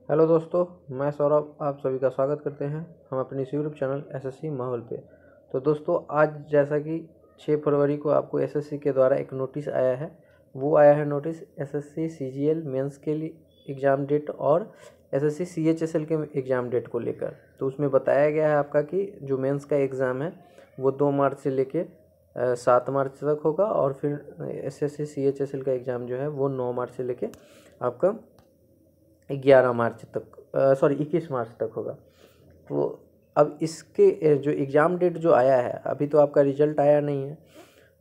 Hello दोस्तों, मैं सौरभ आप सभी का स्वागत करते हैं हम अपने इस यूट्यूब चैनल एसएससी माहौल पे। तो दोस्तों, आज जैसा कि 6 फरवरी को आपको एसएससी के द्वारा एक नोटिस आया है, वो आया है नोटिस एसएससी सीजीएल मेंस के लिए एग्ज़ाम डेट और एसएससी सीएचएसएल के एग्ज़ाम डेट को लेकर। तो उसमें बताया गया है आपका कि जो मेंस का एग्ज़ाम है वो 2 मार्च से लेके 7 मार्च तक होगा और फिर एसएससी सीएचएसएल का एग्ज़ाम जो है वो 9 मार्च से लेके आपका 11 मार्च तक 21 मार्च तक होगा। तो अब इसके जो एग्ज़ाम डेट जो आया है, अभी तो आपका रिजल्ट आया नहीं है।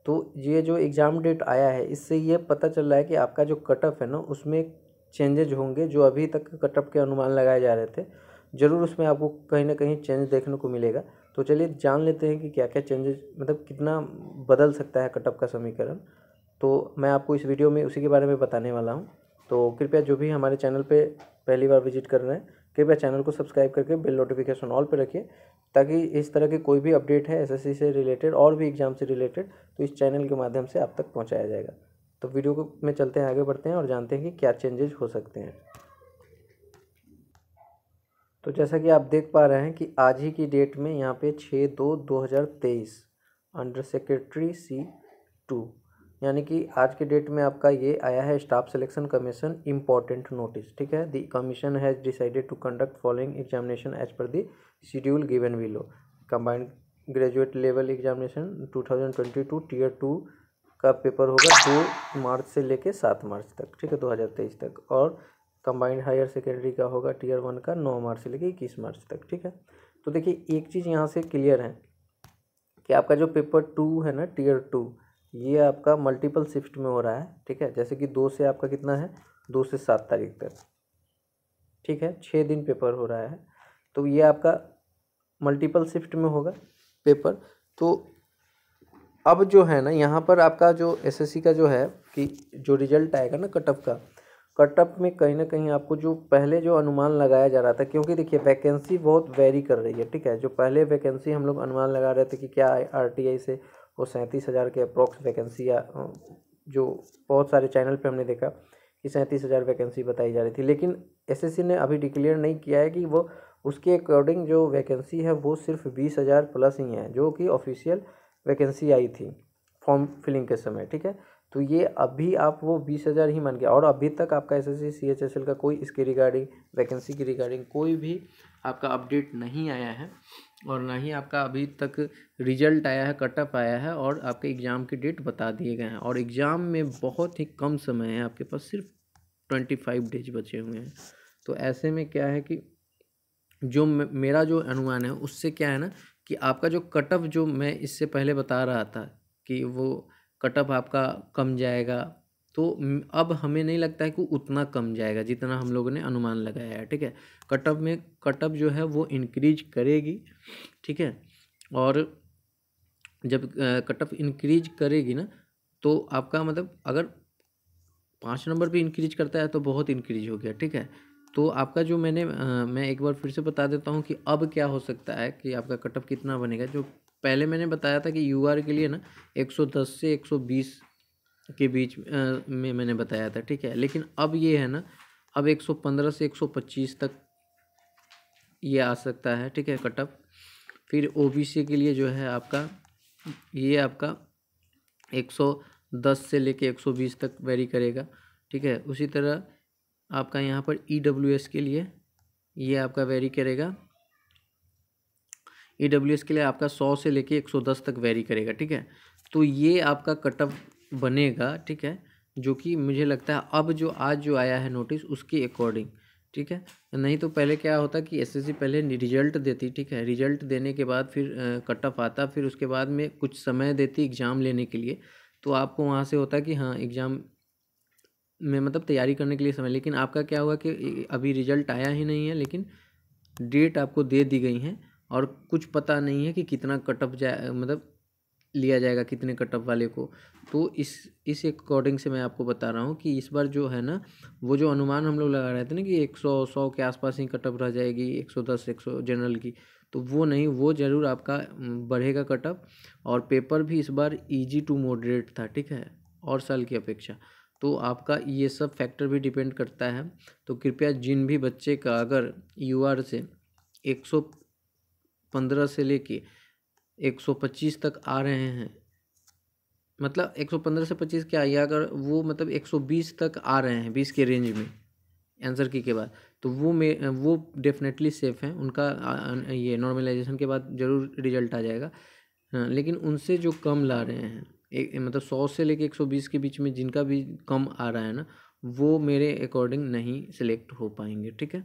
तो ये जो एग्ज़ाम डेट आया है, इससे ये पता चल रहा है कि आपका जो कट ऑफ है ना, उसमें चेंजेज होंगे। जो अभी तक कट ऑफ के अनुमान लगाए जा रहे थे, ज़रूर उसमें आपको कहीं ना कहीं चेंज देखने को मिलेगा। तो चलिए जान लेते हैं कि क्या क्या चेंजेज, मतलब कितना बदल सकता है कट ऑफ का समीकरण। तो मैं आपको इस वीडियो में उसी के बारे में बताने वाला हूँ। तो कृपया जो भी हमारे चैनल पे पहली बार विजिट कर रहे हैं, कृपया चैनल को सब्सक्राइब करके बेल नोटिफिकेशन ऑल पे रखिए, ताकि इस तरह की कोई भी अपडेट है एसएससी से रिलेटेड और भी एग्ज़ाम से रिलेटेड, तो इस चैनल के माध्यम से आप तक पहुंचाया जाएगा। तो वीडियो को में चलते हैं, आगे बढ़ते हैं और जानते हैं कि क्या चेंजेज हो सकते हैं। तो जैसा कि आप देख पा रहे हैं कि आज ही की डेट में यहाँ पे 6/2/2023 अंडर सेक्रेटरी C2, यानी कि आज के डेट में आपका ये आया है staff selection commission important notice. ठीक है, the commission has decided to conduct following examination as per the schedule given below. Combined graduate level examination 2022 tier 2 का पेपर होगा 2 मार्च से लेके 7 मार्च तक। ठीक है, 2023 तक। और कंबाइंड हायर सेकेंडरी का होगा टीयर 1 का 9 मार्च से लेके 21 मार्च तक। ठीक है, तो देखिए एक चीज़ यहाँ से क्लियर है कि आपका जो पेपर 2 है ना, टीयर 2, ये आपका मल्टीपल शिफ्ट में हो रहा है। ठीक है, जैसे कि 2 से आपका कितना है, 2 से 7 तारीख तक। ठीक है, 6 दिन पेपर हो रहा है। तो ये आपका मल्टीपल शिफ्ट में होगा पेपर। तो अब जो है ना, यहाँ पर आपका जो एसएससी का जो है कि जो रिजल्ट आएगा ना कट ऑफ का, कट ऑफ में कहीं ना कहीं आपको जो पहले जो अनुमान लगाया जा रहा था, क्योंकि देखिए वैकेंसी बहुत वेरी कर रही है। ठीक है, जो पहले वैकेंसी हम लोग अनुमान लगा रहे थे कि क्या आरटीआई से वो 37,000 के अप्रॉक्स वैकेंसी, या जो बहुत सारे चैनल पे हमने देखा कि 37,000 वैकेंसी बताई जा रही थी, लेकिन एसएससी ने अभी डिक्लेयर नहीं किया है कि वो उसके अकॉर्डिंग जो वैकेंसी है वो सिर्फ 20,000 प्लस ही है, जो कि ऑफिशियल वैकेंसी आई थी फॉर्म फिलिंग के समय। ठीक है, तो ये अभी आप वो 20,000 ही मान के, और अभी तक आपका एसएससी सीएचएसएल का कोई इसके रिगार्डिंग, वैकेंसी की रिगार्डिंग कोई भी आपका अपडेट नहीं आया है, और ना ही आपका अभी तक रिजल्ट आया है, कटअप आया है, और आपके एग्ज़ाम की डेट बता दिए गए हैं। और एग्ज़ाम में बहुत ही कम समय है, आपके पास सिर्फ 25 डेज बचे हुए हैं। तो ऐसे में क्या है कि जो मेरा जो अनुमान है उससे क्या है ना, कि आपका जो कटअप जो मैं इससे पहले बता रहा था कि वो कटअप आपका कम जाएगा, तो अब हमें नहीं लगता है कि उतना कम जाएगा जितना हम लोगों ने अनुमान लगाया है। ठीक है, कटअप जो है वो इंक्रीज करेगी। ठीक है, और जब कटअप इंक्रीज करेगी ना, तो आपका मतलब अगर 5 नंबर पे इंक्रीज करता है तो बहुत इंक्रीज हो गया। ठीक है, तो आपका जो मैं एक बार फिर से बता देता हूँ कि अब क्या हो सकता है कि आपका कटअप कितना बनेगा। जो पहले मैंने बताया था कि यूआर के लिए ना 110 से 120 के बीच में मैंने बताया था। ठीक है, लेकिन अब ये है ना, अब 115 से 125 तक ये आ सकता है। ठीक है, कटअप। फिर ओबीसी के लिए जो है आपका, ये आपका 110 से लेके 120 तक वेरी करेगा। ठीक है, उसी तरह आपका यहाँ पर ईडब्ल्यूएस के लिए ये आपका वेरी करेगा। ईडब्ल्यूएस के लिए आपका 100 से लेके 110 तक वेरी करेगा। ठीक है, तो ये आपका कटअप बनेगा। ठीक है, जो कि मुझे लगता है अब जो आज जो आया है नोटिस उसके अकॉर्डिंग। ठीक है, नहीं तो पहले क्या होता कि एसएससी पहले रिजल्ट देती। ठीक है, रिजल्ट देने के बाद फिर कटअप आता, फिर उसके बाद में कुछ समय देती एग्ज़ाम लेने के लिए। तो आपको वहाँ से होता कि हाँ एग्ज़ाम में मतलब तैयारी करने के लिए समय। लेकिन आपका क्या हुआ कि अभी रिजल्ट आया ही नहीं है, लेकिन डेट आपको दे दी गई है, और कुछ पता नहीं है कि कितना कटअप जाए, मतलब लिया जाएगा कितने कटअप वाले को। तो इस अकॉर्डिंग से मैं आपको बता रहा हूँ कि इस बार जो है ना, वो जो अनुमान हम लोग लगा रहे थे ना कि 100 के आसपास ही कटअप रह जाएगी, 110 100 जनरल की, तो वो नहीं, वो ज़रूर आपका बढ़ेगा कटअप। और पेपर भी इस बार ईजी टू मॉडरेट था। ठीक है, और साल की अपेक्षा। तो आपका ये सब फैक्टर भी डिपेंड करता है। तो कृपया जिन भी बच्चे का अगर यूआर से 115 से लेके 125 तक आ रहे हैं, मतलब 115 से 25 क्या, या अगर वो मतलब 120 तक आ रहे हैं 20 के रेंज में आंसर की के बाद, तो वो डेफिनेटली सेफ़ हैं। उनका ये नॉर्मलाइजेशन के बाद ज़रूर रिजल्ट आ जाएगा। हाँ, लेकिन उनसे जो कम ला रहे हैं, एक मतलब 100 से लेके 120 के बीच में जिनका भी कम आ रहा है ना, वो मेरे अकॉर्डिंग नहीं सिलेक्ट हो पाएंगे। ठीक है,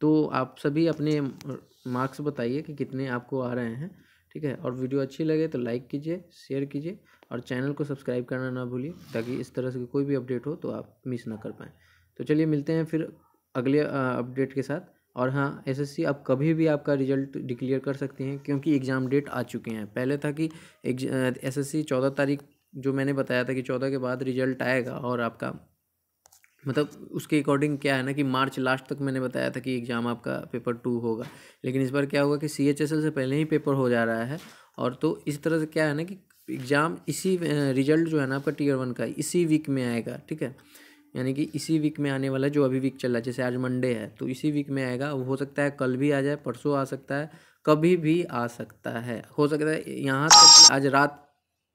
तो आप सभी अपने मार्क्स बताइए कि कितने आपको आ रहे हैं। ठीक है, और वीडियो अच्छी लगे तो लाइक कीजिए, शेयर कीजिए और चैनल को सब्सक्राइब करना ना भूलिए, ताकि इस तरह से कोई भी अपडेट हो तो आप मिस ना कर पाएँ। तो चलिए मिलते हैं फिर अगले अपडेट के साथ। और हाँ, एसएससी अब कभी भी आपका रिजल्ट डिक्लेयर कर सकती हैं, क्योंकि एग्ज़ाम डेट आ चुके हैं। पहले था कि एसएससी 14 तारीख, जो मैंने बताया था कि 14 के बाद रिजल्ट आएगा, और आपका मतलब उसके अकॉर्डिंग क्या है ना कि मार्च लास्ट तक मैंने बताया था कि एग्ज़ाम आपका पेपर 2 होगा। लेकिन इस बार क्या होगा कि सीएचएसएल से पहले ही पेपर हो जा रहा है। और तो इस तरह से क्या है ना कि एग्ज़ाम इसी रिजल्ट जो है ना आपका टीयर 1 का इसी वीक में आएगा। ठीक है, यानी कि इसी वीक में आने वाला, जो अभी वीक चल रहा है, जैसे आज मंडे है तो इसी वीक में आएगा। हो सकता है कल भी आ जाए, परसों आ सकता है, कभी भी आ सकता है। हो सकता है यहाँ तक आज रात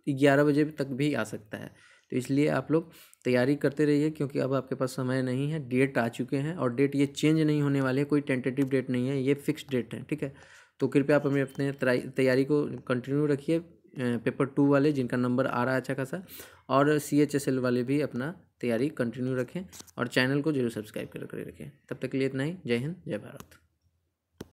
11 बजे तक भी आ सकता है। तो इसलिए आप लोग तैयारी करते रहिए, क्योंकि अब आपके पास समय नहीं है, डेट आ चुके हैं और डेट ये चेंज नहीं होने वाले हैं, कोई टेंटेटिव डेट नहीं है, ये फिक्स डेट है। ठीक है, तो कृपया आप अपने तैयारी को कंटिन्यू रखिए। पेपर 2 वाले जिनका नंबर आ रहा है अच्छा खासा, और सीएचएसएल वाले भी अपना तैयारी कंटिन्यू रखें और चैनल को जरूर सब्सक्राइब कर रखें। तब तक के लिए इतना ही। जय हिंद, जय भारत।